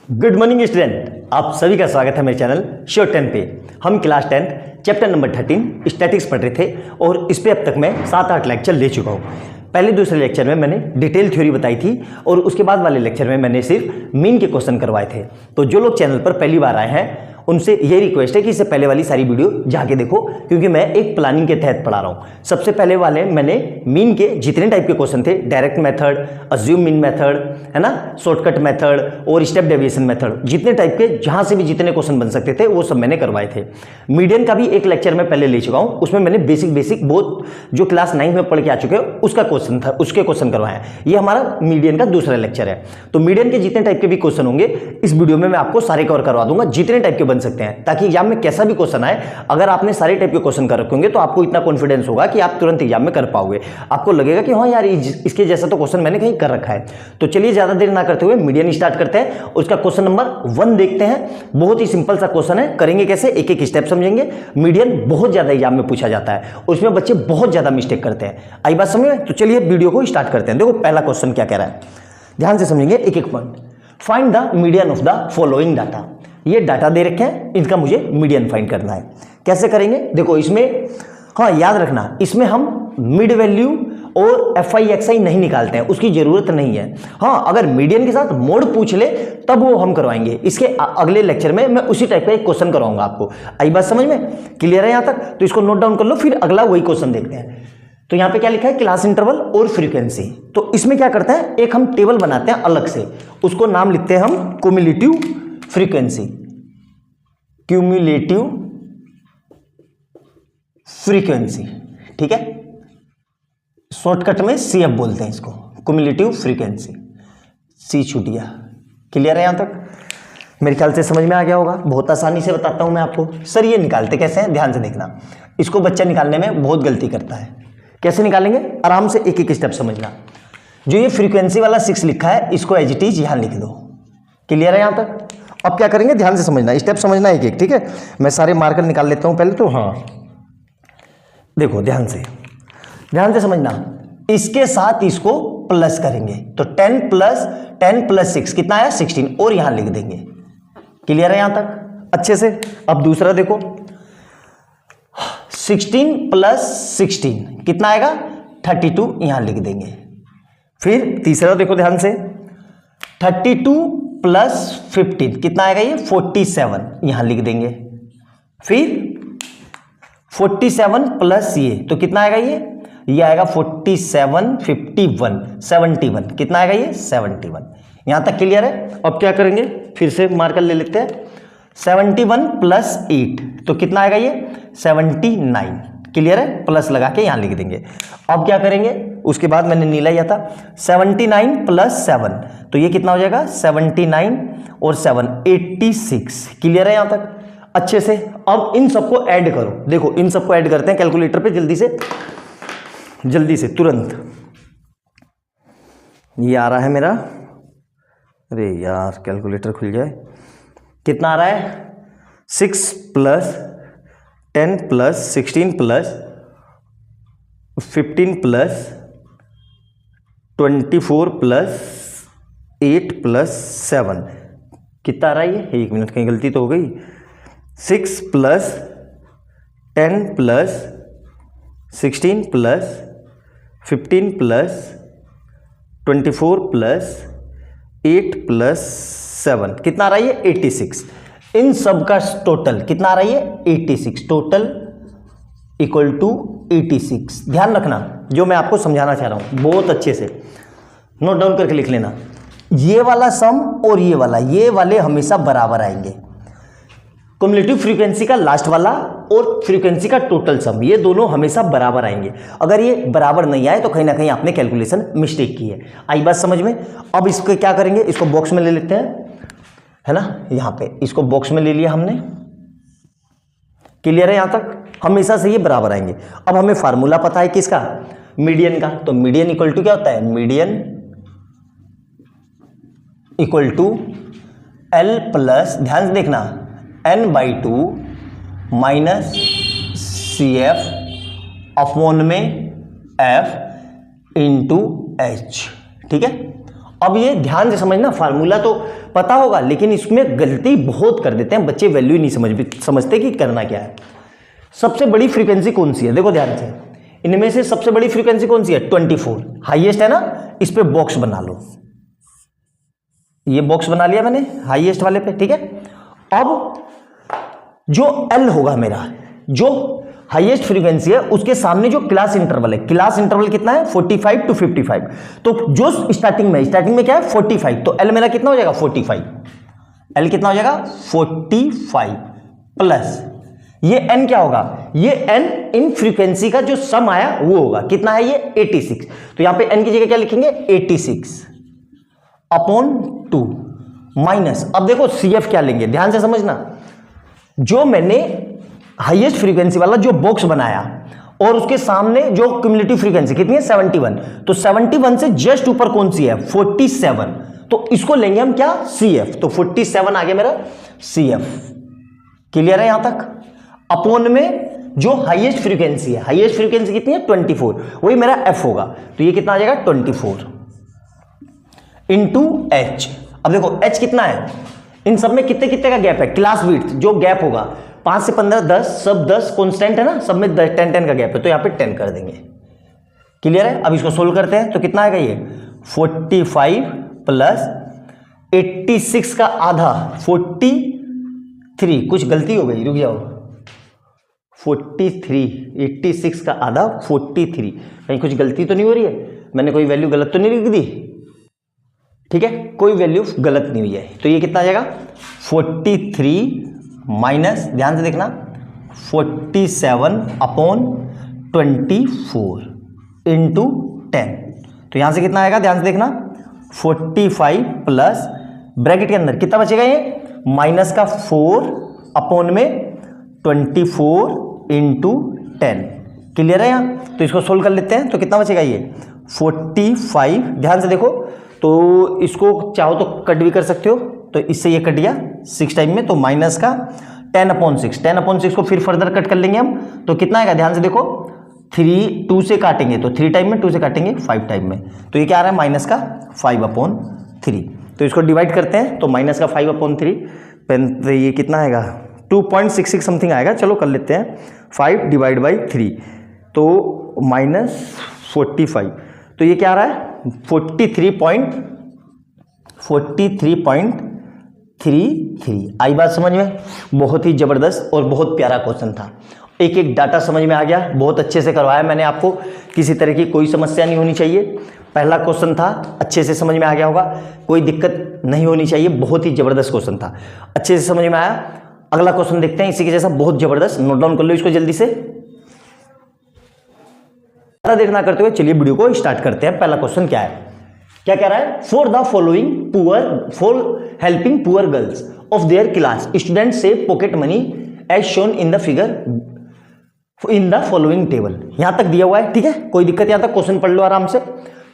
Good morning student, आप सभी का स्वागत है मेरे चैनल श्योर 10 पे। हम क्लास 10 चैप्टर नंबर 13 स्टैटिक्स पढ़ रहे थे और इस पे अब तक मैं 7-8 लेक्चर ले चुका हूँ। पहले दूसरे लेक्चर में मैंने डिटेल थ्योरी बताई थी और उसके बाद वाले लेक्चर में मैंने सिर्फ मीन के क्वेश्चन करवाए थे। तो जो लोग चैनल पर पहली बार आए हैं उनसे ये रिक्वेस्ट है कि इससे पहले वाली सारी वीडियो जाके देखो, क्योंकि मैं एक प्लानिंग के तहत पढ़ा रहा हूँ। सबसे पहले वाले मैंने मीन के जितने टाइप के क्वेश्चन थे, direct method, assume mean method, है ना, शॉर्टकट मेथड और स्टेप डेविएशन मेथड, जितने टाइप के जहाँ से भी जितने क्वेश्चन बन सकते थे वो सब मैंने करवाए थे। मीडियन का भी एक लेक्चर मैं पहले ले चुका हूँ, उसमें मैंने बेसिक बहुत जो क्लास 9 में पढ़ के आ चुके हैं उसका क्वेश्चन था, उसके क्वेश्चन करवाए हैं। ये हमारा मीडियन का दूसरा लेक्चर है। तो मीडियन के जितने टाइप के भी क्वेश्चन होंगे इस वीडियो में मैं आपको सारे कवर करवा दूंगा, जितने टाइप के बन सकते हैं, ताकि एग्जाम में कैसा भी क्वेश्चन आए, अगर आपने सारे टाइप के क्वेश्चन कर रखे होंगे तो आपको इतना कॉन्फिडेंस होगा कि आप तुरंत एग्जाम में कर पाओगे। आपको लगेगा कि हाँ यार इसके जैसा तो क्वेश्चन मैंने कहीं कर रखा है। तो चलिए ज्यादा देर ना करते हुए मीडियन स्टार्ट करते हैं। उसका क्वेश्चन नंबर 1 देखते हैं। बहुत ही सिंपल सा क्वेश्चन है, करेंगे कैसे, एक एक स्टेप समझेंगे। मीडियन बहुत ज्यादा एग्जाम में पूछा जाता है, उसमें बच्चे बहुत ज्यादा मिस्टेक करते हैं। आई बात समझ में? तो चलिए वीडियो को स्टार्ट करते हैं। देखो पहला क्वेश्चन क्या कह रहा है, ध्यान से समझेंगे एक एक point. Find the median of the following data. ये डाटा दे रखे हैं, इनका मुझे मीडियन फाइंड करना है। कैसे करेंगे? देखो इसमें, हाँ याद रखना, इसमें हम मिड वैल्यू और FI/XI नहीं निकालते हैं, उसकी जरूरत नहीं है। हाँ, अगर मीडियन के साथ मोड पूछ ले तब वो हम करवाएंगे। इसके अगले लेक्चर में मैं उसी टाइप का एक क्वेश्चन करवाऊंगा आपको। आई बात समझ में? क्लियर है यहां तक? तो इसको नोट डाउन कर लो, फिर अगला वही क्वेश्चन देखते हैं। तो यहां पे क्या लिखा है, क्लास इंटरवल और फ्रीक्वेंसी। तो इसमें क्या करते हैं, एक हम टेबल बनाते हैं अलग से, उसको नाम लिखते हैं हम क्युमुलेटिव फ्रीक्वेंसी। क्युमुलेटिव फ्रीक्वेंसी, ठीक है, शॉर्टकट में CF बोलते हैं इसको, क्युमुलेटिव फ्रीक्वेंसी। सी छूटिया। क्लियर है यहां तक? मेरे ख्याल से समझ में आ गया होगा। बहुत आसानी से बताता हूं मैं आपको। सर ये निकालते कैसे हैं, ध्यान से देखना। इसको बच्चा निकालने में बहुत गलती करता है। कैसे निकालेंगे, आराम से एक एक स्टेप समझना। जो ये फ्रीक्वेंसी वाला 6 लिखा है इसको एज इट इज यहां लिख दो। क्लियर है यहां तक? अब क्या करेंगे, ध्यान से समझना, स्टेप समझना एक एक, ठीक है। मैं सारे मार्कर निकाल लेता हूं पहले तो। हाँ देखो ध्यान से समझना। इसके साथ इसको प्लस करेंगे तो 10 प्लस 6 कितना आया, 16, और यहां लिख देंगे। क्लियर है यहां तक अच्छे से? अब दूसरा देखो, 16 प्लस 16 कितना आएगा, 32, यहां लिख देंगे। फिर तीसरा देखो ध्यान से, 32 प्लस 15 कितना आएगा, ये 47, यहां लिख देंगे। फिर 47 प्लस ये तो कितना आएगा, ये आएगा 47, 51, 71, कितना आएगा ये, 71। यहां तक क्लियर है? अब क्या करेंगे, फिर से मार्कर ले लेते हैं। 71 प्लस 8 तो कितना आएगा, ये 79। क्लियर है? प्लस लगा के यहां लिख देंगे। अब क्या करेंगे, उसके बाद मैंने नीला लिया था, 79 प्लस 7 तो ये कितना हो जाएगा, 79 और 7 86। क्लियर है यहां तक अच्छे से? अब इन सबको ऐड करो। देखो इन सबको ऐड करते हैं कैलकुलेटर पे, जल्दी से तुरंत। ये आ रहा है मेरा, अरे यार कैलकुलेटर खुल जाए। कितना आ रहा है, 6 plus 10 plus 16 plus 15 plus 24 plus 8 plus 7 कितना आ रहा है ये, एक मिनट कहीं गलती तो हो गई। 6 plus 10 plus 16 plus 15 plus 24 plus 8 plus 7 कितना आ रहा है ये, 86। इन सब का टोटल कितना आ रहा है ये, 86। Total equal to 86। ध्यान रखना जो मैं आपको समझाना चाह रहा हूं, बहुत अच्छे से नोट डाउन करके लिख लेना। ये वाला सम और ये वाले हमेशा बराबर आएंगे। क्युमुलेटिव फ्रीक्वेंसी का लास्ट वाला और फ्रीक्वेंसी का टोटल सम, ये दोनों हमेशा बराबर आएंगे। अगर ये बराबर नहीं आए तो कहीं ना कहीं आपने कैलकुलेशन मिस्टेक की है। आई बात समझ में? अब इसको क्या करेंगे, इसको बॉक्स में ले लेते हैं, है ना, यहां पे इसको बॉक्स में ले लिया हमने। क्लियर है यहां तक? हमेशा से ये बराबर आएंगे। अब हमें फार्मूला पता है किसका, मीडियन का। तो मीडियन इक्वल टू क्या होता है, median equal to L plus, ध्यान से देखना, N/2 माइनस CF अपॉन में F इंटू H। ठीक है, अब ये ध्यान से समझना, फार्मूला तो पता होगा लेकिन इसमें गलती बहुत कर देते हैं बच्चे, वैल्यू नहीं समझते कि करना क्या है। सबसे बड़ी फ्रीक्वेंसी कौन सी है, देखो ध्यान से, इनमें से सबसे बड़ी फ्रीक्वेंसी कौन सी है, 24 हाईएस्ट है ना, इस पे बॉक्स बना लो, ये बॉक्स बना लिया मैंने हाईएस्ट वाले पे, ठीक है। अब जो L होगा मेरा, जो हाईएस्ट फ्रीक्वेंसी है उसके सामने जो क्लास इंटरवल है, क्लास इंटरवल कितना है 45 to 55, तो जो स्टार्टिंग में क्या है 45, तो L मेरा कितना हो जाएगा 45, L कितना हो जाएगा 45 प्लस ये N क्या होगा, ये N इन फ्रीक्वेंसी का जो सम आया वो होगा, कितना है ये 86, तो यहां पे N की जगह क्या लिखेंगे 86 अपॉन 2 माइनस, अब देखो CF क्या लेंगे, ध्यान से समझना, जो मैंने हाईएस्ट फ्रीक्वेंसी वाला जो बॉक्स बनाया और उसके सामने जो क्यूमुलेटिव फ्रीक्वेंसी कितनी है 71, तो 71 से जस्ट ऊपर कौन सी है 47, तो इसको लेंगे हम क्या CF, तो 47 आ गया मेरा CF, क्लियर है यहां तक। अपॉन में जो हाईएस्ट फ्रीक्वेंसी है, हाईएस्ट फ्रीक्वेंसी कितनी है 24, वही मेरा F होगा, तो ये कितना आ जाएगा 24 इंटू H। अब देखो H कितना है, इन सब में कितने कितने का गैप है, क्लास विड्थ जो गैप होगा 5 से 15 10, सब 10 कांस्टेंट है ना, सब में 10 का गैप है, तो यहां पे 10 कर देंगे, क्लियर है। अब इसको सोल्व करते हैं तो कितना आएगा ये 45 प्लस 86 का आधा 43, कुछ गलती हो गई, रुक जाओ, 86 का आधा 43, कहीं कुछ गलती तो नहीं हो रही है, मैंने कोई वैल्यू गलत तो नहीं लिख दी, ठीक है, कोई वैल्यू गलत नहीं हुई है, तो ये कितना आ जाएगा 43 माइनस, ध्यान से देखना 47 अपॉन 24 इंटू 10, तो यहां से कितना आएगा, ध्यान से देखना 45 प्लस ब्रैकेट के अंदर कितना बचेगा, ये माइनस का 4 अपॉन में 24 इंटू 10, क्लियर है यहाँ, तो इसको सोल्व कर लेते हैं, तो कितना बचेगा ये 45, ध्यान से देखो, तो इसको चाहो तो कट भी कर सकते हो, तो इससे ये कट गया 6 टाइम में, तो माइनस का 10/6, 10/6 को फिर फर्दर कट कर लेंगे हम, तो कितना आएगा, ध्यान से देखो 3 2 से काटेंगे तो 3 टाइम में, 2 से काटेंगे 5 टाइम में, तो ये क्या आ रहा है माइनस का 5/3, तो इसको डिवाइड करते हैं, तो माइनस का 5/3, तो ये कितना आएगा 2.66 समथिंग आएगा, चलो कर लेते हैं 5/3, तो -45, तो ये क्या आ रहा है 43.33, आई बात समझ में, बहुत ही जबरदस्त और बहुत प्यारा क्वेश्चन था, एक एक डाटा समझ में आ गया, बहुत अच्छे से करवाया मैंने आपको, किसी तरह की कोई समस्या नहीं होनी चाहिए, पहला क्वेश्चन था अच्छे से समझ में आ गया होगा, कोई दिक्कत नहीं होनी चाहिए, बहुत ही जबरदस्त क्वेश्चन था, अच्छे से समझ में आया। अगला क्वेश्चन देखते हैं इसी के जैसा, बहुत जबरदस्त, नोट डाउन कर लो इसको जल्दी से, देखना करते हुए चलिए वीडियो को स्टार्ट करते हैं। पहला क्वेश्चन क्या है, क्या कह रहा है, for the following for helping poor girls of their class student save pocket money as shown in the figure in the following table, यहां तक दिया हुआ है, ठीक है, कोई दिक्कत, यहां तक क्वेश्चन पढ़ लो आराम से।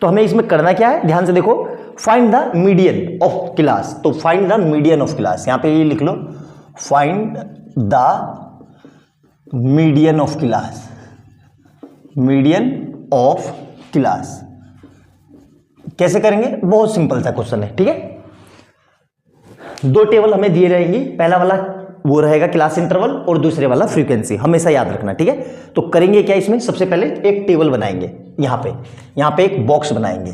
तो हमें इसमें करना क्या है, ध्यान से देखो, find the median of class, तो find the median of class, यहां पे ये लिख लो, find the median of class, median of class कैसे करेंगे, बहुत सिंपल सा क्वेश्चन है, ठीक है। 2 टेबल हमें दिए रहेंगे, पहला वाला वो रहेगा क्लास इंटरवल और दूसरे वाला फ्रीक्वेंसी, हमेशा याद रखना, ठीक है। तो करेंगे क्या, इसमें सबसे पहले एक टेबल बनाएंगे, यहां पे एक बॉक्स बनाएंगे,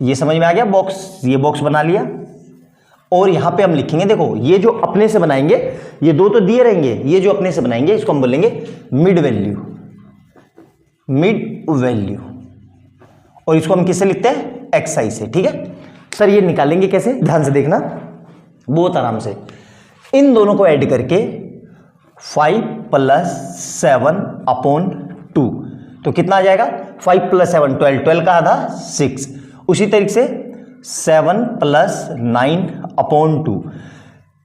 ये समझ में आ गया, बॉक्स, ये बॉक्स बना लिया, और यहां पे हम लिखेंगे, देखो ये जो अपने से बनाएंगे, ये 2 तो दिए रहेंगे, ये जो अपने से बनाएंगे इसको हम बोलेंगे मिड वैल्यू, और इसको हम किससे लिखते हैं, xi से, ठीक है। सर ये निकालेंगे कैसे, ध्यान से देखना बहुत आराम से, इन दोनों को ऐड करके 5 + 7/2, तो कितना आ जाएगा 5 + 7 12 का आधा 6, उसी तरीके से 7 + 9/2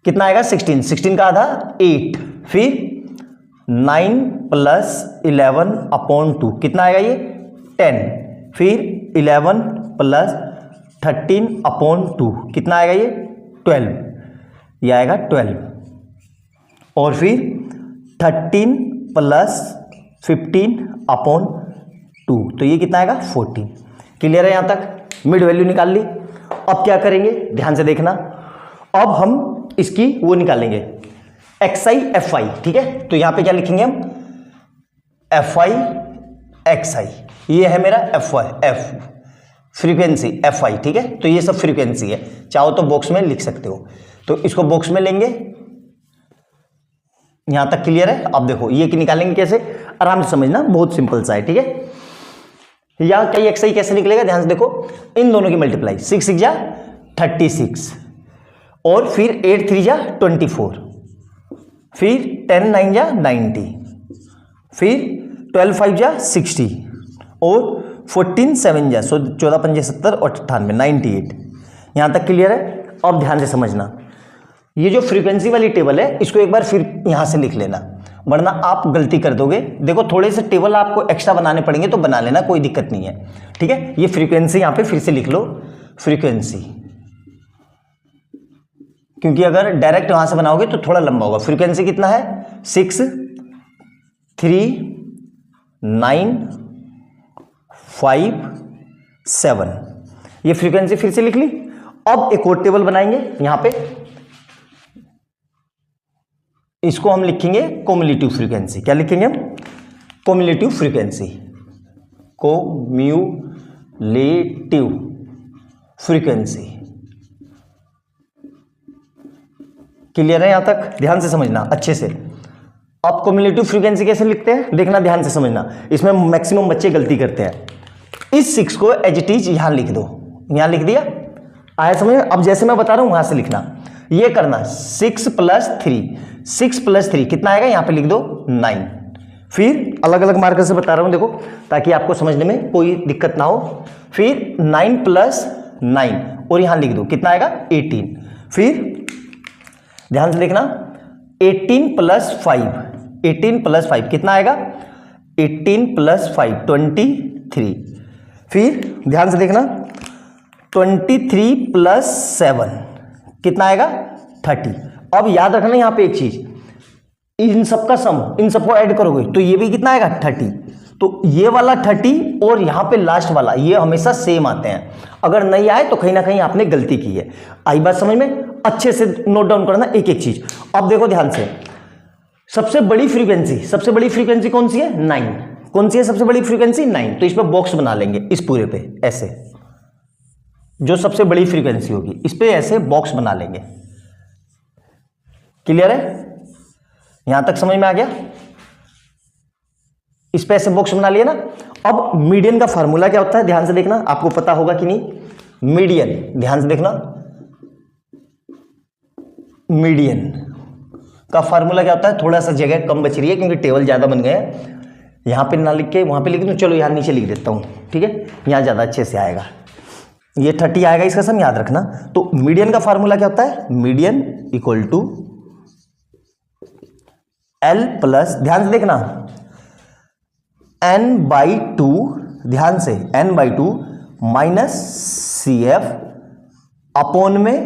कितना आएगा 16 का आधा 8, फिर 9 + 11/2 कितना आएगा ये 10, फिर 11 + 13/2 कितना आएगा ये 12, ये आएगा 12, और फिर 13 + 15/2, तो ये कितना आएगा 14, क्लियर है यहां तक। मिड वैल्यू निकाल ली। अब क्या करेंगे ध्यान से देखना, अब हम इसकी वो निकालेंगे एक्स आई एफ आई, ठीक है। तो यहां पे क्या लिखेंगे हम, एफ आई एक्स आई, ये है मेरा F I, F frequency F I, ठीक है। तो ये सब फ्रीक्वेंसी है, चाहो तो बॉक्स में लिख सकते हो। तो इसको बॉक्स में लेंगे, यहां तक क्लियर है। अब देखो ये कि निकालेंगे कैसे, आराम से समझना, बहुत सिंपल सा है, ठीक है। या कई एक्स आई कैसे निकलेगा, ध्यान से देखो, इन दोनों की मल्टीप्लाई, 6 6 जा 36 और फिर 8 3 जा 24, फिर 10 9 जा 90, फिर 12 5 जा 60 और 14 7 जा 14 5 70 और 98 98। यहां तक क्लियर है। अब ध्यान से समझना, ये जो फ्रीक्वेंसी वाली टेबल है इसको एक बार फिर यहां से लिख लेना, वरना आप गलती कर दोगे। देखो थोड़े से टेबल आपको एक्स्ट्रा बनाने पड़ेंगे तो बना लेना, कोई दिक्कत नहीं है, ठीक है। ये फ्रीक्वेंसी यहां पे फिर से लिख लो, फ्रीक्वेंसी, क्योंकि अगर डायरेक्ट वहां से बनाओगे तो थोड़ा लंबा होगा। फ्रीक्वेंसी कितना है, 6 3 9 5 7, ये फ्रीक्वेंसी फिर से लिख ली। अब एक और टेबल बनाएंगे यहां पे, इसको हम लिखेंगे कोम्युलेटिव फ्रीक्वेंसी। क्या लिखेंगे हम, कोम्युलेटिव फ्रीक्वेंसी, कोम्युलेटिव फ्रीक्वेंसी। क्लियर है यहां तक, ध्यान से समझना अच्छे से। अब कोम्युलेटिव फ्रीक्वेंसी कैसे लिखते हैं देखना, ध्यान से समझना, इसमें मैक्सिमम बच्चे गलती करते हैं। इस 6 को एज इट इज यहां लिख दो, यहां लिख दिया, आया समझ में। अब जैसे मैं बता रहा हूं वहां से लिखना, ये करना 6 + 3, 6 + 3 कितना आएगा, यहां पे लिख दो 9। फिर अलग अलग मार्कर से बता रहा हूं देखो, ताकि आपको समझने में कोई दिक्कत ना हो। फिर 9 + 9 और यहां लिख दो कितना आएगा 18। फिर ध्यान से देखना, 18 + 5, 18 + 5 कितना आएगा, 18 + 5 23। फिर ध्यान से देखना, 23 + 7 कितना आएगा 30। अब याद रखना यहां पे एक चीज, इन सबका सम, इन सबको ऐड करोगे तो ये भी कितना आएगा 30। तो ये वाला 30 और यहां पे लास्ट वाला ये हमेशा सेम आते हैं। अगर नहीं आए तो कहीं ना कहीं आपने गलती की है। आई बात समझ में, अच्छे से नोट डाउन करना एक एक चीज। अब देखो ध्यान से, सबसे बड़ी फ्रीक्वेंसी कौन सी है, 9। कौन सी है सबसे बड़ी फ्रीक्वेंसी, 9। तो इस पर बॉक्स बना लेंगे, इस पूरे पे ऐसे, जो सबसे बड़ी फ्रीक्वेंसी होगी इस पे ऐसे बॉक्स बना लेंगे। क्लियर है, यहां तक समझ में आ गया। इस पे ऐसे बॉक्स बना लिया ना। अब मीडियन का फार्मूला क्या होता है, ध्यान से देखना, आपको पता होगा कि नहीं। मीडियन, ध्यान से देखना, मीडियन का फार्मूला क्या होता है, थोड़ा सा जगह कम बच रही है क्योंकि टेबल ज्यादा बन गए हैं। यहां पे ना लिख के वहां पे लिख दूं, चलो यहां नीचे लिख देता हूं, ठीक है, यहां ज्यादा अच्छे से आएगा। ये 30 आएगा इसका सम, याद रखना। तो मीडियन का फार्मूला क्या होता है, median equal to L plus, ध्यान से देखना, n/2, ध्यान से n/2 माइनस CF अपॉन में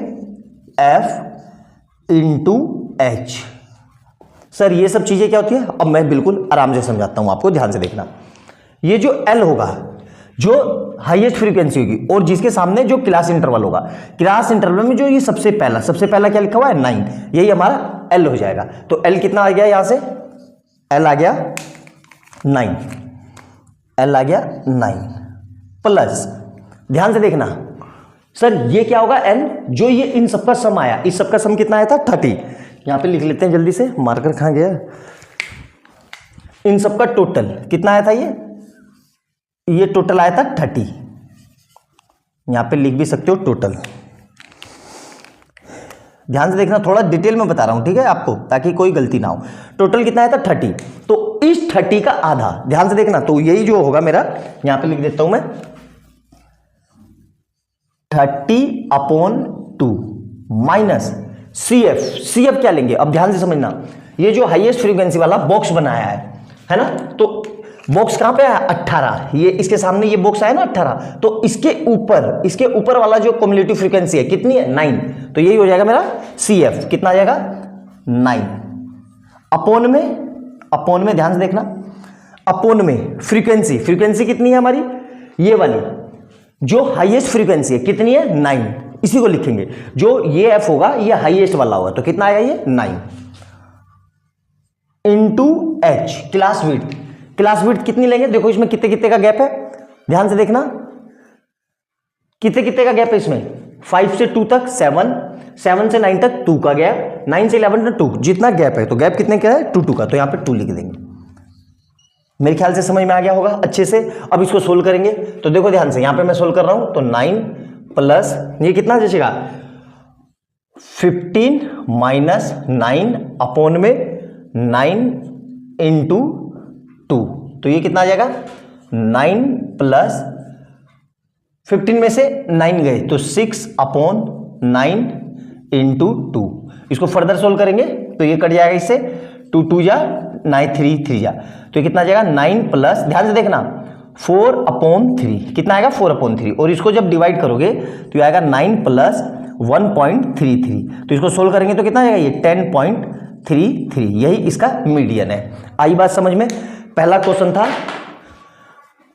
F इंटू H। सर ये सब चीजें क्या होती है, अब मैं बिल्कुल आराम से समझाता हूं आपको, ध्यान से देखना। ये जो L होगा, जो हाईएस्ट फ्रीक्वेंसी होगी, और जिसके सामने जो क्लास इंटरवल होगा, क्लास इंटरवल में जो ये सबसे पहला क्या लिखा हुआ है 9, यही हमारा L हो जाएगा। तो L कितना आ गया, यहां से L आ गया 9, L आ गया 9 प्लस, ध्यान से देखना सर ये क्या होगा N, जो ये इन सबका सम आया, इस सबका सम कितना आया था 30। यहां पे लिख लेते हैं जल्दी से, मार्कर कहां गया, इन सबका टोटल कितना आया था, ये टोटल आया था 30। यहां पे लिख भी सकते हो टोटल, ध्यान से देखना, थोड़ा डिटेल में बता रहा हूं, ठीक है आपको, ताकि कोई गलती ना हो। टोटल कितना आया था 30, तो इस 30 का आधा, ध्यान से देखना, तो यही जो होगा मेरा, यहां पे लिख देता हूं मैं 30/2 माइनस CF क्या लेंगे, अब ध्यान से समझना, ये जो हाईएस्ट फ्रीक्वेंसी वाला बॉक्स बनाया है ना, तो बॉक्स कहां पे है 18, ये इसके सामने ये बॉक्स आया ना 18, तो इसके ऊपर वाला जो कम्युलेटिव फ्रीक्वेंसी है कितनी है 9, तो यही हो जाएगा मेरा CF, कितना आ जाएगा 9 अपॉन में, ध्यान से देखना, अपॉन में फ्रीक्वेंसी कितनी है हमारी, ये वाली, जो हाईएस्ट फ्रीक्वेंसी है कितनी है 9, इसी को लिखेंगे। जो ये एफ होगा ये हाईएस्ट वाला होगा, तो कितना आएगा ये 9 into H class width. Class width कितनी लेंगे, देखो इसमें कितने कितने का गैप है, ध्यान से देखना कितने कितने का गैप है इसमें, 5 से 2 तक 7, 7 से 9 तक 2 का गैप, 9 से 11 तक 2, जितना गैप है तो गैप कितने का है 2 2 का, तो यहां पे 2 लिख देंगे। मेरे ख्याल से समझ में आ गया होगा अच्छे से। अब इसको सोल्व करेंगे तो देखो ध्यान से, यहां पे मैं सोल्व कर रहा हूं तो 9 प्लस ये कितना जचेगा 15 माइनस 9 अपॉन में 9 इंटू 2, तो ये कितना आ जाएगा 9 प्लस 15 में से 9 गए तो 6 अपॉन 9 इंटू 2। इसको फर्दर सोल्व करेंगे तो ये कट जाएगा इससे, 2 2 जा 9 3 3 जा, तो ये कितना आ जाएगा 9 प्लस, ध्यान से देखना 4 अपॉन 3, कितना आएगा 4 अपॉन 3, और इसको जब डिवाइड करोगे तो ये आएगा 9 प्लस 1.33, तो इसको सोल्व करेंगे तो कितना आएगा ये 10.33, यही इसका मीडियन है। आई बात समझ में। पहला क्वेश्चन था,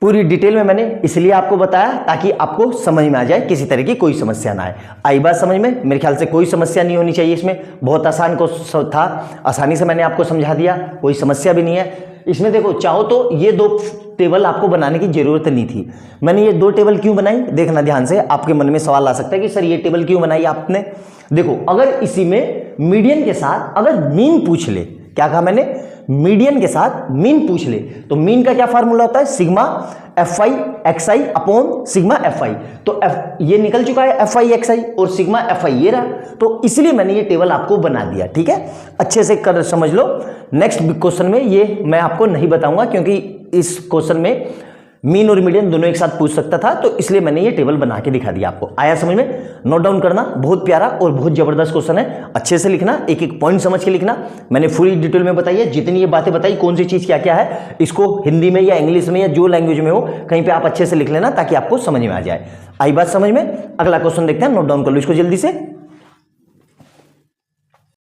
पूरी डिटेल में मैंने इसलिए आपको बताया ताकि आपको समझ में आ जाए, किसी तरह की कोई समस्या ना आए। आई बात समझ में, मेरे ख्याल से कोई समस्या नहीं होनी चाहिए इसमें, बहुत आसान क्वेश्चन था, आसानी से मैंने आपको समझा दिया, कोई समस्या भी नहीं है इसमें। देखो चाहो तो ये 2 टेबल आपको बनाने की जरूरत नहीं थी, मैंने ये 2 टेबल क्यों बनाई, देखना ध्यान से, आपके मन में सवाल आ सकता है कि सर ये टेबल क्यों बनाई आपने। देखो अगर इसी में मीडियन के साथ अगर मीन पूछ ले, क्या कहा मैंने, मीडियन के साथ मीन पूछ ले, तो मीन का क्या फार्मूला होता है, sigma F I x I upon sigma F I, तो ये निकल चुका है एफ आई एक्स आई और सिग्मा एफ आई ये रहा, तो इसलिए मैंने ये टेबल आपको बना दिया। ठीक है, अच्छे से कर समझ लो। नेक्स्ट क्वेश्चन में ये मैं आपको नहीं बताऊंगा क्योंकि इस क्वेश्चन में मीन और मीडियन दोनों एक साथ पूछ सकता था, तो इसलिए मैंने ये टेबल बना के दिखा दिया आपको। आया समझ में, नोट डाउन करना, बहुत प्यारा और बहुत जबरदस्त क्वेश्चन है, अच्छे से लिखना, एक एक पॉइंट समझ के लिखना। मैंने पूरी डिटेल में बताई है, जितनी ये बातें बताई, कौन सी चीज क्या क्या है, इसको हिंदी में या इंग्लिश में या जो लैंग्वेज में हो कहीं पे आप अच्छे से लिख लेना ताकि आपको समझ में आ जाए। आई बात समझ में। अगला क्वेश्चन देखते हैं, नोट डाउन कर लो इसको जल्दी से।